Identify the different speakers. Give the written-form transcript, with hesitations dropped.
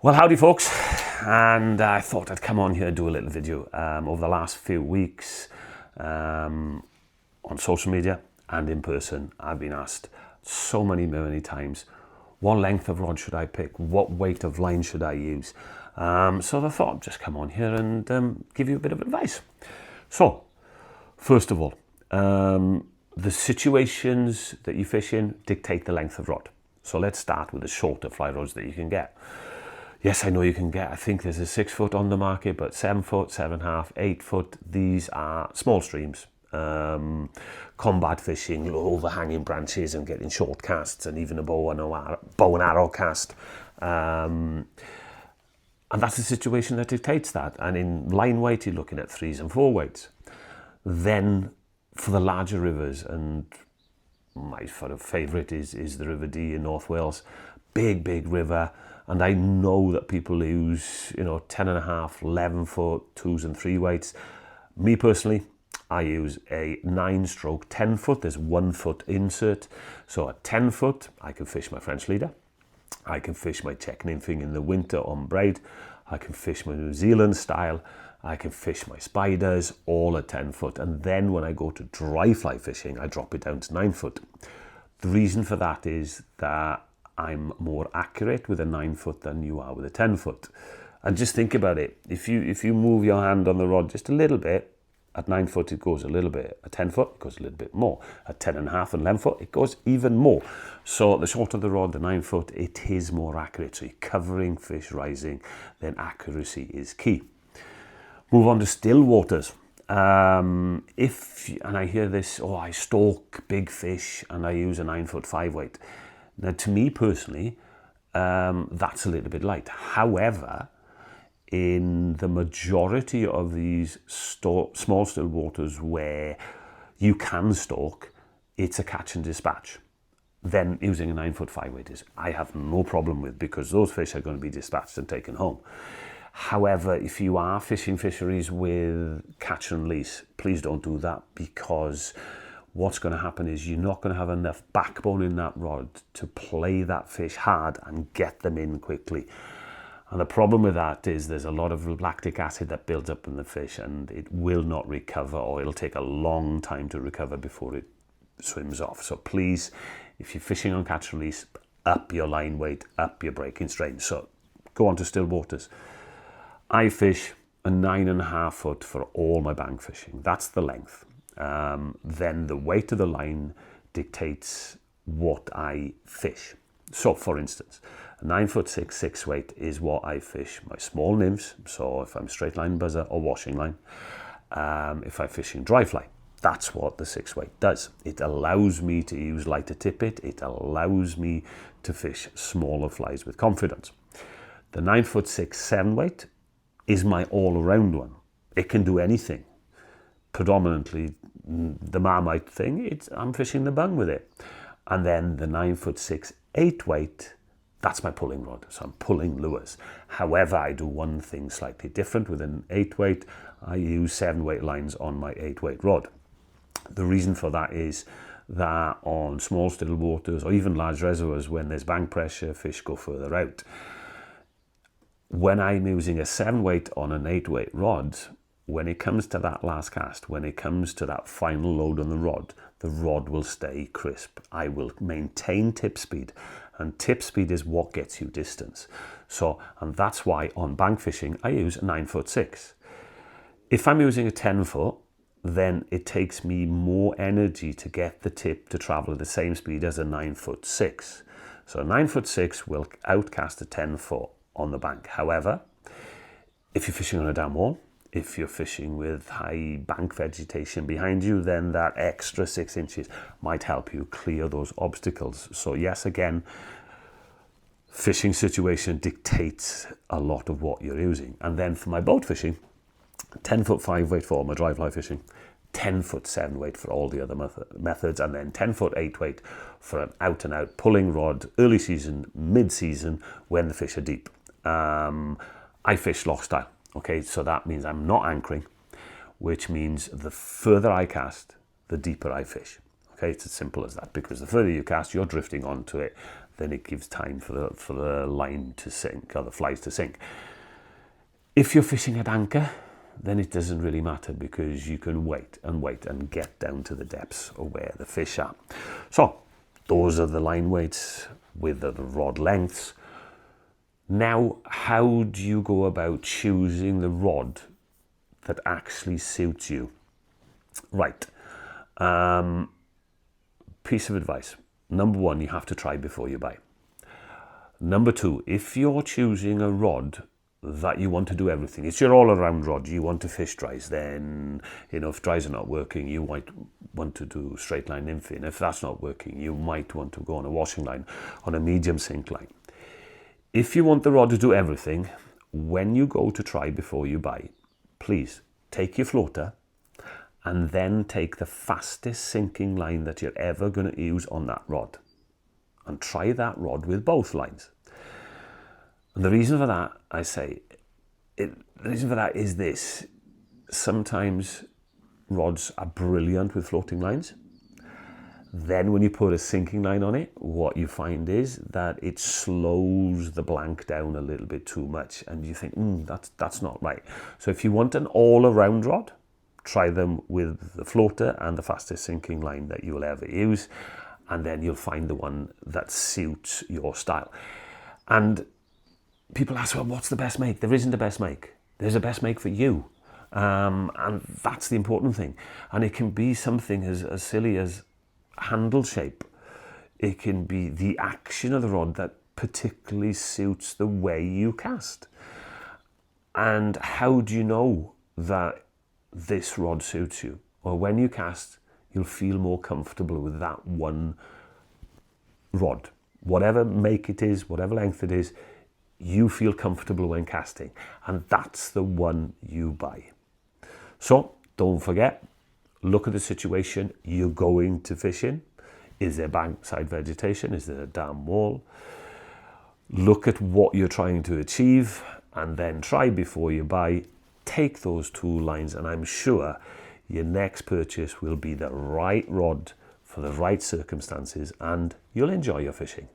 Speaker 1: Well, howdy folks, and I thought I'd come on here and do a little video. Over the last few weeks on social media and in person, I've been asked so many times, what length of rod should I pick? What weight of line should I use? So I thought I'd just come on here and give you a bit of advice. So, first of all, the situations that you fish in dictate the length of rod. So let's start with the shorter fly rods that you can get. Yes, I know you can get, I think there's a 6 foot on the market, but 7 foot, 7.5, 8 foot, these are small streams. Combat fishing, overhanging branches and getting short casts and even a bow and arrow cast. And that's the situation that dictates that. And in line weight, you're looking at 3s and 4 weights. Then for the larger rivers, and my sort of favourite is the River Dee in North Wales, big river. And I know that people use, 10.5, 11 foot, 2s and 3 weights. Me personally, I use a 9-stroke 10 foot. There's 1 foot insert. So at 10 foot, I can fish my French leader. I can fish my Czech nymphing in the winter on braid. I can fish my New Zealand style. I can fish my spiders all at 10 foot. And then when I go to dry fly fishing, I drop it down to 9 foot. The reason for that is that I'm more accurate with a 9 foot than you are with a 10 foot. And just think about it. If you move your hand on the rod just a little bit, at 9 foot it goes a little bit. At 10 foot it goes a little bit more. At 10.5 and 11 foot it goes even more. So the shorter the rod, the 9 foot, it is more accurate. So you're covering fish rising, then accuracy is key. Move on to still waters. And I hear this, I stalk big fish and I use a 9 foot 5 weight. Now, to me personally, that's a little bit light. However, in the majority of these small still waters where you can stalk, it's a catch and dispatch. Then using a 9 foot 5 weight is, I have no problem with, because those fish are going to be dispatched and taken home. However, if you are fishing fisheries with catch and release, please don't do that, because what's going to happen is you're not going to have enough backbone in that rod to play that fish hard and get them in quickly. And the problem with that is there's a lot of lactic acid that builds up in the fish and it will not recover, or it'll take a long time to recover before it swims off. So please, if you're fishing on catch and release, up your line weight, up your breaking strain. So go on to still waters. I fish a 9.5 foot for all my bank fishing. That's the length. Then the weight of the line dictates what I fish. So for instance, a 9 foot 6 weight is what I fish my small nymphs. So if I'm straight line buzzer or washing line, if I'm fishing dry fly, that's what the 6 weight does. It allows me to use lighter tippet. It allows me to fish smaller flies with confidence. The 9 foot 7 weight is my all-around one. It can do anything. Predominantly the Marmite thing, I'm fishing the bung with it. And then the 9 foot 8 weight, that's my pulling rod. So I'm pulling lures. However, I do one thing slightly different with an 8 weight. I use 7 weight lines on my 8 weight rod. The reason for that is that on small still waters or even large reservoirs, when there's bank pressure, fish go further out. When I'm using a 7 weight on an 8 weight rod, when it comes to that last cast, when it comes to that final load on the rod will stay crisp. I will maintain tip speed, and tip speed is what gets you distance. And that's why on bank fishing, I use a 9 foot 6. If I'm using a 10 foot, then it takes me more energy to get the tip to travel at the same speed as a 9 foot 6. So a 9 foot 6 will outcast a 10 foot on the bank. However, if you're fishing on a dam wall, if you're fishing with high bank vegetation behind you, then that extra 6 inches might help you clear those obstacles. So yes, again, fishing situation dictates a lot of what you're using. And then for my boat fishing, 10 foot 5 weight for all my dry fly fishing, 10 foot 7 weight for all the other methods, and then 10 foot 8 weight for an out and out pulling rod, early season, mid season, when the fish are deep. I fish loch style. Okay, so that means I'm not anchoring, which means the further I cast, the deeper I fish. Okay, it's as simple as that, because the further you cast, you're drifting onto it. then it gives time for the line to sink, or the flies to sink. If you're fishing at anchor, then it doesn't really matter, because you can wait and get down to the depths of where the fish are. So those are the line weights with the rod lengths. Now, how do you go about choosing the rod that actually suits you? Right. Piece of advice. Number one, you have to try before you buy. Number two, if you're choosing a rod that you want to do everything, it's your all-around rod, you want to fish dries, then, if dries are not working, you might want to do straight line nymphing. If that's not working, you might want to go on a washing line, on a medium sink line. If you want the rod to do everything, when you go to try before you buy, please take your floater and then take the fastest sinking line that you're ever going to use on that rod, and try that rod with both lines. And the reason for that, the reason for that is this. Sometimes rods are brilliant with floating lines. Then when you put a sinking line on it, what you find is that it slows the blank down a little bit too much, and you think, that's not right. So if you want an all-around rod, try them with the floater and the fastest sinking line that you will ever use, and then you'll find the one that suits your style. And people ask, well, what's the best make? There isn't a best make. There's a best make for you. And that's the important thing. And it can be something as silly as handle shape. It can be the action of the rod that particularly suits the way you cast. And how do you know that this rod suits you? Well, when you cast, you'll feel more comfortable with that one rod. Whatever make it is, whatever length it is, you feel comfortable when casting, and that's the one you buy. So don't forget, look at the situation you're going to fish in. Is there bankside vegetation? Is there a dam wall? Look at what you're trying to achieve, and then try before you buy. Take those two lines, and I'm sure your next purchase will be the right rod for the right circumstances, and you'll enjoy your fishing.